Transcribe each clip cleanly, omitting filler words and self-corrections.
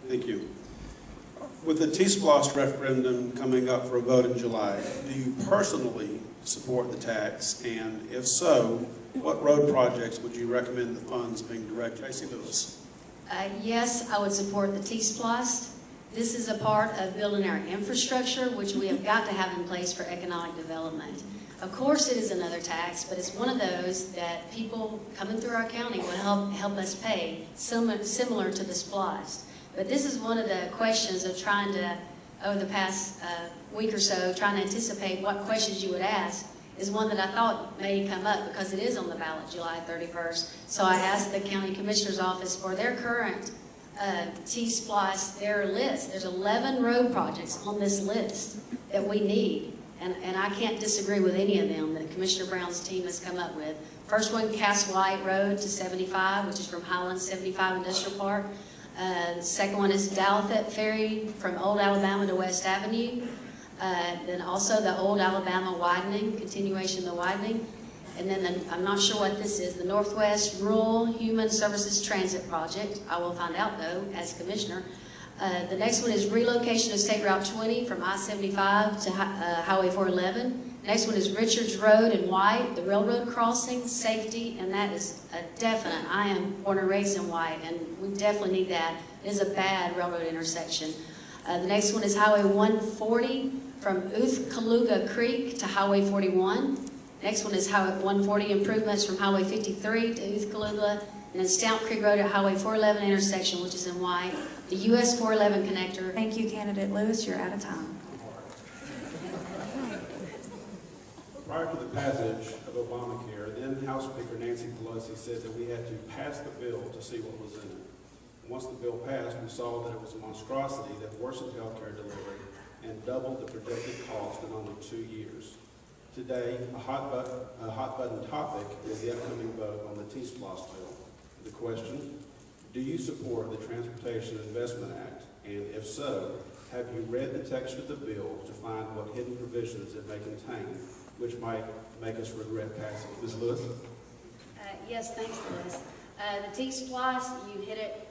Thank you. With the TSPLOST referendum coming up for a vote in July, do you personally support the tax? And if so, what road projects would you recommend the funds being directed? Tracy Lewis. Yes, I would support the TSPLOST. This is a part of building our infrastructure, which we have got to have in place for economic development. Of course it is another tax, but it's one of those that people coming through our county will help us pay, similar to the SPLOST. But this is one of the questions of trying to, over the past week or so, trying to anticipate what questions you would ask, is one that I thought may come up because it is on the ballot July 31st. So I asked the County Commissioner's Office for their current TSPLOST, their list. There's 11 road projects on this list that we need. And I can't disagree with any of them that Commissioner Brown's team has come up with. First one, Cass White Road to 75, which is from Highland 75 Industrial Park. The second one is Douthat Ferry from Old Alabama to West Avenue. Then also the Old Alabama widening, continuation of the widening. And then I'm not sure what this is, the Northwest Rural Human Services Transit Project. I will find out though, as Commissioner. The next one is relocation of State Route 20 from I-75 to Highway 411. Next one is Richards Road in White, the railroad crossing, safety, and that is a definite. I am born and raised in White, and we definitely need that. It is a bad railroad intersection. The next one is Highway 140 from Uthkaluga Creek to Highway 41. Next one is Highway 140 improvements from Highway 53 to Uthkaluga, and then Stout Creek Road at Highway 411 intersection, which is in White. The US 411 connector. Thank you, Candidate Lewis. You're out of time. Prior to the passage of Obamacare, then House Speaker Nancy Pelosi said that we had to pass the bill to see what was in it. Once the bill passed, we saw that it was a monstrosity that worsened health care delivery and doubled the projected cost in only 2 years. Today, a hot button topic is the upcoming vote on the TSPLOST bill. The question, do you support the Transportation Investment Act? And if so, have you read the text of the bill to find what hidden provisions it may contain, which might make us regret passing it? Ms. Lewis? Yes, thanks, Liz. The TSPLOST, you hit it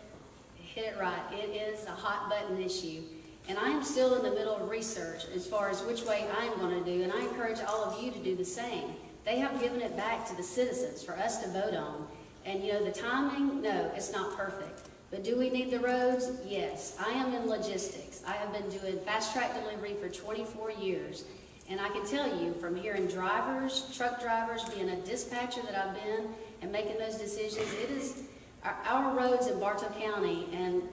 right. It is a hot button issue. And I am still in the middle of research as far as which way I'm going to do, and I encourage all of you to do the same. They have given it back to the citizens for us to vote on. And you know, the timing, no, it's not perfect. But do we need the roads? Yes. I am in logistics. I have been doing fast track delivery for 24 years. And I can tell you from hearing drivers, truck drivers, being a dispatcher that I've been and making those decisions, it is, our roads in Bartow County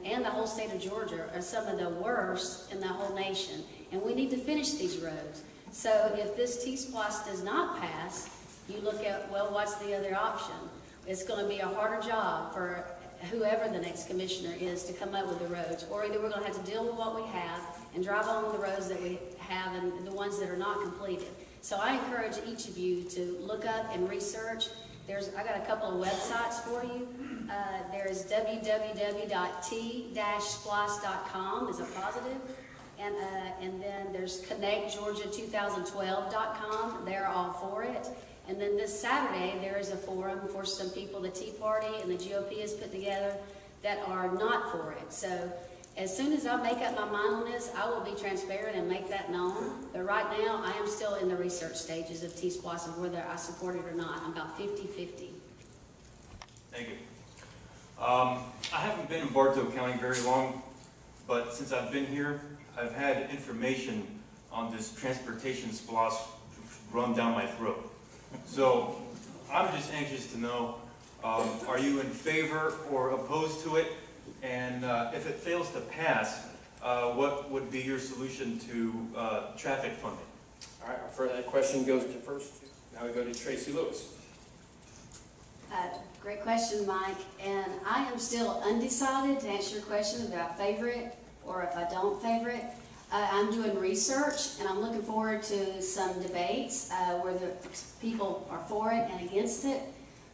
and the whole state of Georgia are some of the worst in the whole nation. And we need to finish these roads. So if this TSPLOST does not pass, you look at, well, what's the other option? It's going to be a harder job for whoever the next commissioner is to come up with the roads, or either we're going to have to deal with what we have and drive on the roads that we have and the ones that are not completed. So I encourage each of you to look up and research. I got a couple of websites for you. There is www.t-splost.com is a positive, and then there's connectgeorgia2012.com. They're all for it. And then this Saturday, there is a forum for some people the Tea Party and the GOP has put together that are not for it. So as soon as I make up my mind on this, I will be transparent and make that known. But right now, I am still in the research stages of TSPLOST and whether I support it or not. I'm about 50-50. Thank you. I haven't been in Bartow County very long, but since I've been here, I've had information on this transportation SPLOST run down my throat. So I'm just anxious to know, are you in favor or opposed to it? And if it fails to pass, what would be your solution to traffic funding? All right, that question goes to first. Now we go to Tracy Lewis. Great question, Mike. And I am still undecided to answer your question about favor it or if I don't favor it. I'm doing research, and I'm looking forward to some debates where the people are for it and against it.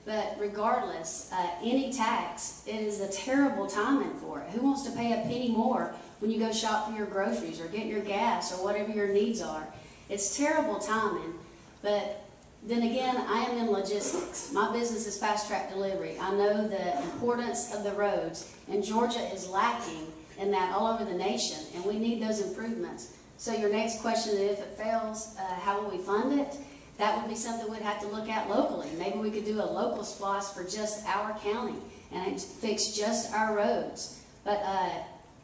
But regardless, any tax, it is a terrible timing for it. Who wants to pay a penny more when you go shop for your groceries or get your gas or whatever your needs are? It's terrible timing. But then again, I am in logistics. My business is fast track delivery. I know the importance of the roads, and Georgia is lacking in that all over the nation, and we need those improvements. So your next question, if it fails, how will we fund it? That would be something we'd have to look at locally. Maybe we could do a local SPLOST for just our county and fix just our roads. But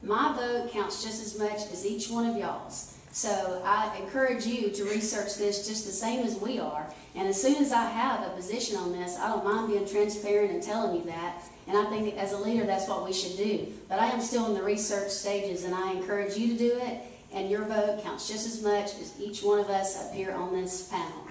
my vote counts just as much as each one of y'all's. So I encourage you to research this just the same as we are. And as soon as I have a position on this, I don't mind being transparent and telling you that. And I think as a leader, that's what we should do. But I am still in the research stages, and I encourage you to do it. And your vote counts just as much as each one of us up here on this panel.